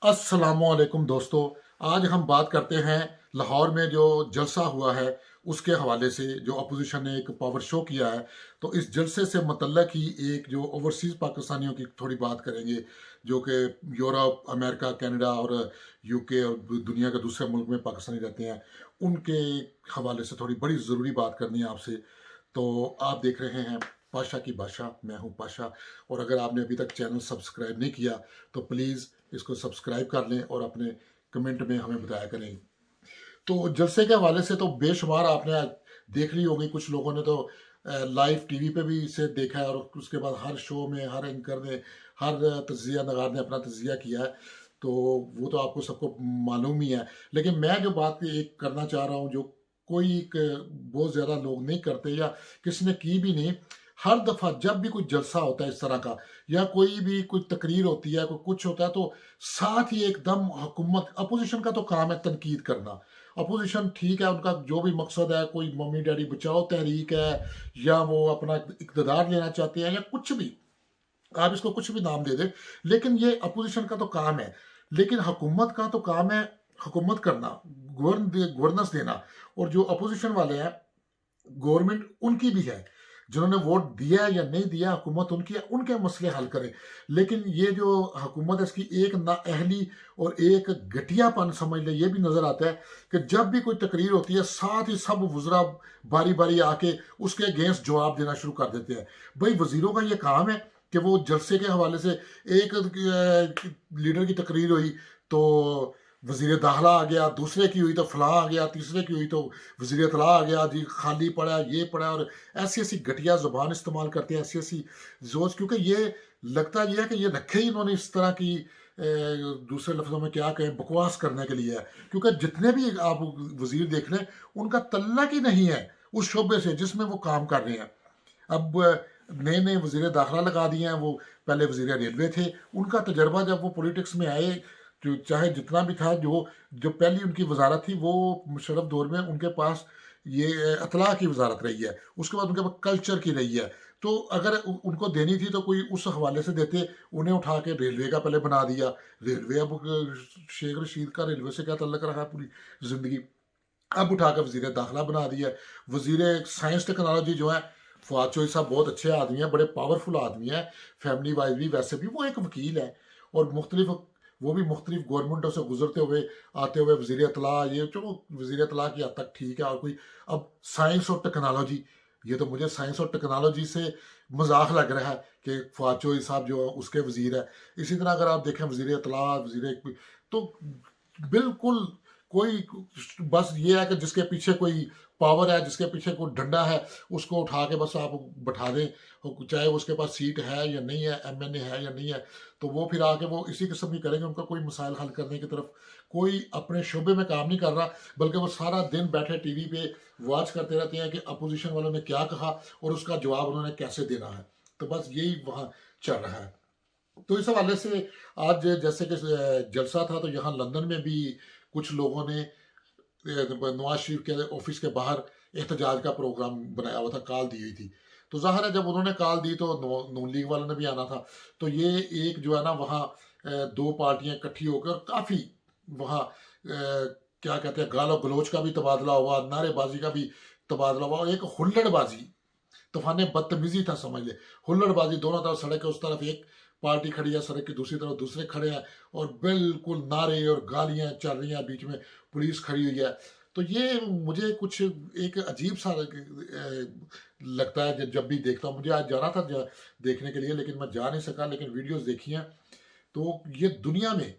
अस्सलामुअलैकुम दोस्तों। आज हम बात करते हैं लाहौर में जो जलसा हुआ है उसके हवाले से। जो अपोजिशन ने एक पावर शो किया है, तो इस जलसे से मतलब ही एक जो ओवरसीज़ पाकिस्तानियों की थोड़ी बात करेंगे, जो कि यूरोप, अमेरिका, कनाडा और यूके और दुनिया के दूसरे मुल्क में पाकिस्तानी रहते हैं, उनके हवाले से थोड़ी बड़ी ज़रूरी बात करनी है आपसे। तो आप देख रहे हैं पाशा की भाषा, मैं हूं पाशा। और अगर आपने अभी तक चैनल सब्सक्राइब नहीं किया तो प्लीज़ इसको सब्सक्राइब कर लें और अपने कमेंट में हमें बताया करें। तो जलसे के हवाले से तो बेशुमार आपने देख ली होगी, कुछ लोगों ने तो लाइव टीवी पे भी इसे देखा है, और उसके बाद हर शो में हर एंकर ने, हर तजिया नगार ने अपना तजिया किया है। तो वो तो आपको सबको मालूम ही है। लेकिन मैं जो बात एक करना चाह रहा हूँ, जो कोई बहुत ज़्यादा लोग नहीं करते या किसी ने की भी नहीं। हर दफ़ा जब भी कोई जलसा होता है इस तरह का, या कोई भी कोई तकरीर होती है, कोई कुछ होता है, तो साथ ही एकदम हुकूमत, अपोजिशन का तो काम है तनकीद करना। अपोजिशन ठीक है, उनका जो भी मकसद है, कोई मम्मी डैडी बचाओ तहरीक है, या वो अपना इक़्तिदार लेना चाहते हैं, या कुछ भी, आप इसको कुछ भी नाम दे दें, लेकिन ये अपोजिशन का तो काम है। लेकिन हुकूमत का तो काम है हुकूमत करना, गवर्नेंस देना। और जो अपोजिशन वाले हैं, गवर्नमेंट उनकी भी है, जिन्होंने वोट दिया है या नहीं दिया, हुकूमत उनकी है, उनके मसले हल करें। लेकिन ये जो हुकूमत है, इसकी एक नाअहली और एक घटियापन समझ ले, ये भी नजर आता है कि जब भी कोई तकरीर होती है, साथ ही सब वज़रा बारी बारी आके उसके अगेंस्ट जवाब देना शुरू कर देते हैं। भाई, वजीरों का ये काम है कि वो जलसे के हवाले से, एक लीडर की तकरीर हुई तो वजीर दाखिला आ गया, दूसरे की हुई तो फलां आ गया, तीसरे की हुई तो वजीर इत्तला आ गया, जी खाली पड़ा, ये पड़ा, और ऐसी ऐसी घटिया जुबान इस्तेमाल करते हैं, ऐसी ऐसी जोश। क्योंकि ये लगता ये है कि ये रखे ही इन्होंने इस तरह की, दूसरे लफ्ज़ों में क्या कहें, बकवास करने के लिए है। क्योंकि जितने भी आप वजीर देख लें, उनका तल्लक ही नहीं है उस शोबे से जिसमें वो काम कर रहे हैं। अब नए नए वजीर दाखिला लगा दिए हैं, वो पहले वजीर रेलवे थे। उनका तजर्बा जब वो पॉलिटिक्स में आए, जो चाहे जितना भी था, जो जो पहली उनकी वजारत थी, वो मुशर्रफ दौर में उनके पास ये अतला की वजारत रही है, उसके बाद उनके पास कल्चर की रही है। तो अगर उनको देनी थी तो कोई उस हवाले से देते। उन्हें उठा के रेलवे का पहले बना दिया। रेलवे, अब शेख रशीद का रेलवे से क्या तल्लक रहा पूरी जिंदगी, अब उठाकर वजीर दाखिला बना दिया। वजीर साइंस टेक्नोलॉजी जो है, फवाद चौधरी साहब बहुत अच्छे आदमी हैं, बड़े पावरफुल आदमी हैं, फैमिली वाइज भी, वैसे भी वो एक वकील है, और मुख्तलिफ, वो भी मुख्तलिफ गवर्नमेंटों से गुजरते हुए आते हुए वजीर इत्तला, ये चलो वजीर इत्तला की हद तक ठीक है। और कोई, अब साइंस और टेक्नोलॉजी, ये तो मुझे साइंस और टेक्नोलॉजी से मजाक लग रहा है कि फवाद चौधरी साहब जो उसके वजीर है। इसी तरह अगर आप देखें वजीर इत्तला, वजीर, तो बिल्कुल कोई, बस ये है कि जिसके पीछे कोई पावर है, जिसके पीछे कोई डंडा है, उसको उठा के बस आप बैठा दें, चाहे उसके पास सीट है या नहीं है, एमएनए है या नहीं है, तो वो फिर आके वो इसी किस्म की करेंगे। उनका कोई मसाइल हल करने की तरफ कोई अपने शोबे में काम नहीं कर रहा, बल्कि वो सारा दिन बैठे टीवी पे वॉच करते रहते हैं कि अपोजिशन वालों ने क्या कहा और उसका जवाब उन्होंने कैसे देना है। तो बस यही वहाँ चल रहा है। तो इस हवाले से आज जैसे कि जलसा था, तो यहाँ लंदन में भी कुछ लोगों ने नवाज शरीफ के ऑफिस के बाहर एहतजाज का प्रोग्राम बनाया हुआ था, कॉल दी हुई थी। तो जाहिर है जब उन्होंने कॉल दी तो नून लीग वालों ने भी आना था। तो ये एक जो है ना, वहाँ दो पार्टियां इकट्ठी होकर काफ़ी वहाँ क्या कहते हैं, गालो गलोच का भी तबादला हुआ, नारेबाजी का भी तबादला हुआ, और एक हुल्लड़बाजी, तूफान बदतमीजी था समझ ले। हुल्लड़बाजी, दोनों तरफ सड़क है, उस तरफ एक पार्टी खड़ी है, सड़क की दूसरी तरफ दूसरे खड़े हैं, और बिल्कुल नारे और गालियां चल रही हैं, बीच में पुलिस खड़ी हुई है। तो ये मुझे कुछ एक अजीब सा लगता है जब भी देखता हूँ। मुझे आज जाना था देखने के लिए, लेकिन मैं जा नहीं सका, लेकिन वीडियोस देखी हैं। तो ये दुनिया में,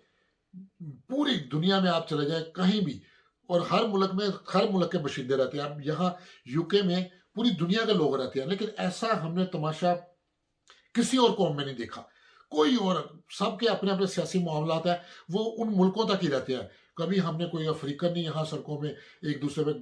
पूरी दुनिया में आप चले जाए कहीं भी, और हर मुल्क में हर मुल्क के बशिंदे रहते हैं। अब यहाँ यूके में पूरी दुनिया के लोग रहते हैं, लेकिन ऐसा हमने तमाशा किसी और कौम में नहीं देखा। कोई और, सबके अपने अपने सियासी मामलात है, वो उन मुल्कों तक ही रहते हैं। कभी हमने कोई अफ्रीकन नहीं यहाँ सड़कों में एक दूसरे में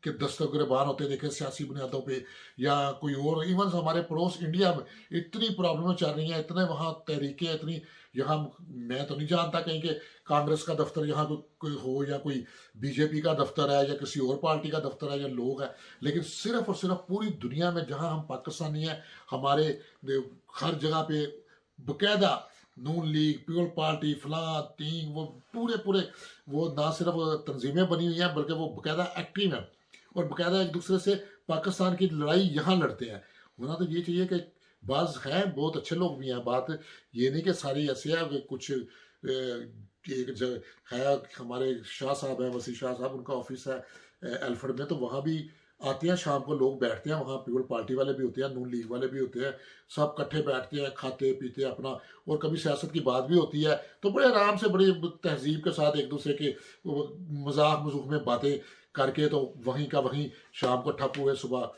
के दस्तक गिरबान होते देखे सियासी बुनियादों पे, या कोई और। इवन हमारे पड़ोस इंडिया में इतनी प्रॉब्लमें चल रही हैं, इतने वहाँ तहरीकें, इतनी यहाँ, मैं तो नहीं जानता कहीं के कांग्रेस का दफ्तर यहाँ कोई हो, या कोई बीजेपी का दफ्तर है, या किसी और पार्टी का दफ्तर है, या लोग हैं। लेकिन सिर्फ और सिर्फ पूरी दुनिया में जहाँ हम पाकिस्तानी हैं, हमारे हर जगह पे बकायदा नून लीग, पीपल पार्टी, फलां टीम, वो पूरे पूरे वो ना सिर्फ तंजीमें बनी हुई हैं बल्कि वो बाकायदा एक्टिव हैं और बाकायदा एक दूसरे से पाकिस्तान की लड़ाई यहाँ लड़ते हैं। होना तो ये चाहिए कि बाज़ हैं बहुत अच्छे लोग भी हैं, बात ये नहीं कि सारी ऐसे है कि कुछ एक जगह है। हमारे शाह साहब हैं, वसी शाह साहब, उनका ऑफिस है एल्फर्ड में, तो वहाँ भी आते हैं शाम को लोग बैठते हैं वहाँ, पीपल पार्टी वाले भी होते हैं, नून लीग वाले भी होते हैं, सब इकट्ठे बैठते हैं, खाते पीते हैं अपना, और कभी सियासत की बात भी होती है तो बड़े आराम से बड़ी तहजीब के साथ एक दूसरे के मजाक मजूक में बातें करके तो वहीं का वहीं शाम को ठप हुए, सुबह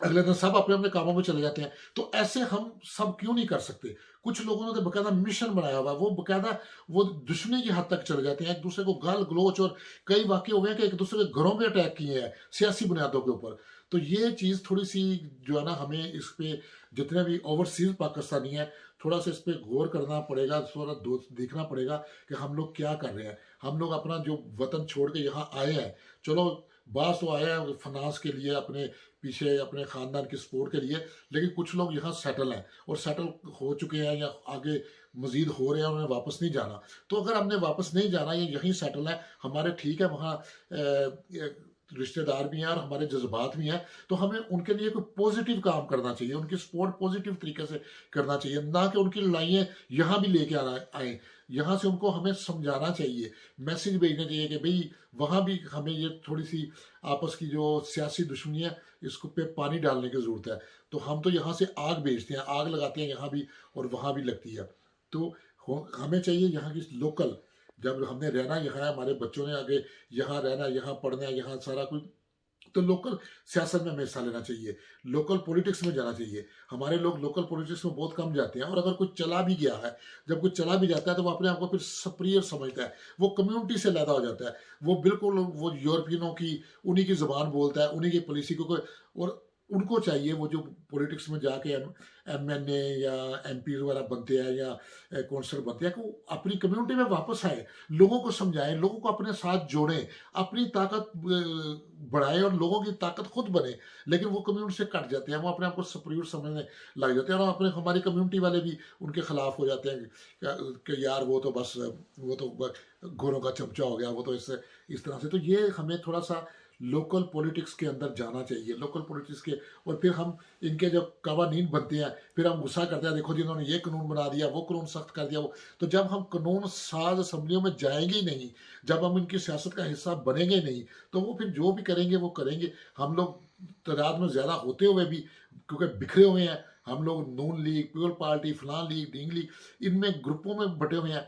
अगले दिन सब अपने अपने कामों में चले जाते हैं। तो ऐसे हम सब क्यों नहीं कर सकते? कुछ लोगों ने तो बकायदा मिशन बनाया हुआ, वो बकायदा वो दुश्मनी की हद तक चले जाते हैं, एक दूसरे को गाल गलोच, और कई वाक्य हुए हैं कि एक दूसरे के घरों में अटैक किए हैं सियासी बुनियादों के ऊपर। तो ये चीज़ थोड़ी सी जो है ना, हमें इस पे जितने भी ओवरसीज पाकिस्तानी हैं थोड़ा सा इस पे गौर करना पड़ेगा, थोड़ा देखना पड़ेगा कि हम लोग क्या कर रहे हैं। हम लोग अपना जो वतन छोड़ के यहाँ आए हैं, चलो बास तो आया है फनास के लिए, अपने पीछे अपने ख़ानदान की सपोर्ट के लिए, लेकिन कुछ लोग यहाँ सेटल हैं और सेटल हो चुके हैं या आगे मजीद हो रहे हैं, उन्हें वापस नहीं जाना। तो अगर हमने वापस नहीं जाना, ये यहीं सेटल है हमारे, ठीक है, वहाँ रिश्तेदार भी हैं और हमारे जज्बात भी हैं, तो हमें उनके लिए कोई पॉजिटिव काम करना चाहिए, उनकी सपोर्ट पॉजिटिव तरीके से करना चाहिए, ना कि उनकी लड़ाइयाँ यहाँ भी लेके आना आए। यहाँ से उनको हमें समझाना चाहिए, मैसेज भेजना चाहिए कि भाई वहाँ भी हमें ये थोड़ी सी आपस की जो सियासी दुश्मनी है इसको पे पानी डालने की ज़रूरत है। तो हम तो यहाँ से आग भेजते हैं, आग लगाते हैं यहाँ भी और वहाँ भी लगती है। तो हमें चाहिए यहाँ की लोकल, जब हमने रहना यहाँ है, हमारे बच्चों ने आगे यहाँ रहना, यहाँ पढ़ना, यहाँ सारा कुछ, तो लोकल सियासत में हमें हिस्सा लेना चाहिए, लोकल पॉलिटिक्स में जाना चाहिए। हमारे लोग लोकल पॉलिटिक्स में बहुत कम जाते हैं, और अगर कोई चला भी गया है, जब कोई चला भी जाता है तो वो अपने आप को फिर सुपीरियर समझता है, वो कम्युनिटी से लैदा हो जाता है, वो बिल्कुल वो यूरोपियनों की उन्हीं की ज़ुबान बोलता है, उन्हीं की पॉलिसी को और उनको चाहिए वो जो पॉलिटिक्स में जाके एमएनए या एमपी वगैरह बनते हैं या कौंसलर बनते हैं, कि वो अपनी कम्युनिटी में वापस आए, लोगों को समझाएं, लोगों को अपने साथ जोड़ें, अपनी ताकत बढ़ाएं और लोगों की ताकत खुद बने। लेकिन वो कम्युनिटी से कट जाते हैं, वो अपने आप को सुपीरियर समझने लग जाते हैं, और अपने हमारी कम्युनिटी वाले भी उनके खिलाफ हो जाते हैं कि यार वो तो बस वो तो घोरों का चमचा हो गया, वो तो इस तरह से। तो ये हमें थोड़ा सा लोकल पॉलिटिक्स के अंदर जाना चाहिए, लोकल पॉलिटिक्स के, और फिर हम इनके जब कवानीन बनते हैं फिर हम गुस्सा करते हैं, देखो जी इन्होंने ये कानून बना दिया, वो कानून सख्त कर दिया, वो। तो जब हम कानून साज असम्बलियों में जाएंगे ही नहीं, जब हम इनकी सियासत का हिस्सा बनेंगे नहीं, तो वो फिर जो भी करेंगे वो करेंगे। हम लोग तादाद में ज़्यादा होते हुए भी, क्योंकि बिखरे हुए हैं हम लोग, नून लीग, पीपल पार्टी, फलां लीग, डींग लीग, इनमें ग्रुपों में बटे हुए हैं,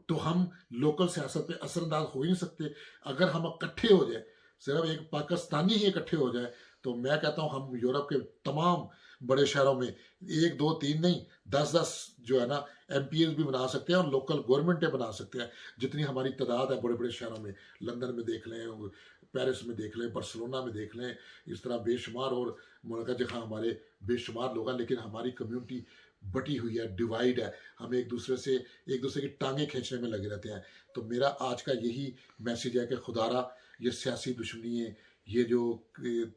तो हम लोकल सियासत पे असरअंदाज हो ही नहीं सकते। अगर हम इकट्ठे हो जाए, सिर्फ एक पाकिस्तानी ही इकट्ठे हो जाए, तो मैं कहता हूँ हम यूरोप के तमाम बड़े शहरों में एक दो तीन नहीं, 10-10 जो है ना एमपीएस भी बना सकते हैं और लोकल गवर्नमेंटें बना सकते हैं, जितनी हमारी तादाद है बड़े बड़े शहरों में। लंदन में देख लें, पेरिस में देख लें, बार्सिलोना में देख लें, इस तरह बेशुमार और मुल्क जहाँ हमारे बेशुमार लोग हैं, लेकिन हमारी कम्युनिटी बटी हुई है, डिवाइड है, हम एक दूसरे की टांगे खींचने में लगे रहते हैं। तो मेरा आज का यही मैसेज है कि खुदारा ये सियासी दुश्मनी है, ये जो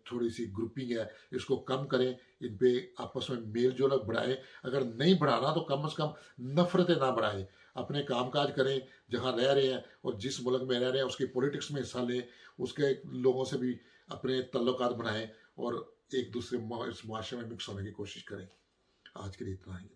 थोड़ी सी ग्रुपिंग है, इसको कम करें, इन पे आपस में मेल जोल बढ़ाएं। अगर नहीं बढ़ाना तो कम से कम नफरतें ना बढ़ाएं, अपने कामकाज करें जहाँ रह रहे हैं और जिस मुल्क में रह रहे हैं उसकी पॉलिटिक्स में हिस्सा लें, उसके लोगों से भी अपने तल्लुकात बनाएं और एक दूसरे इस मुआशरे में मिक्स होने की कोशिश करें। आज के लिए इतना ही।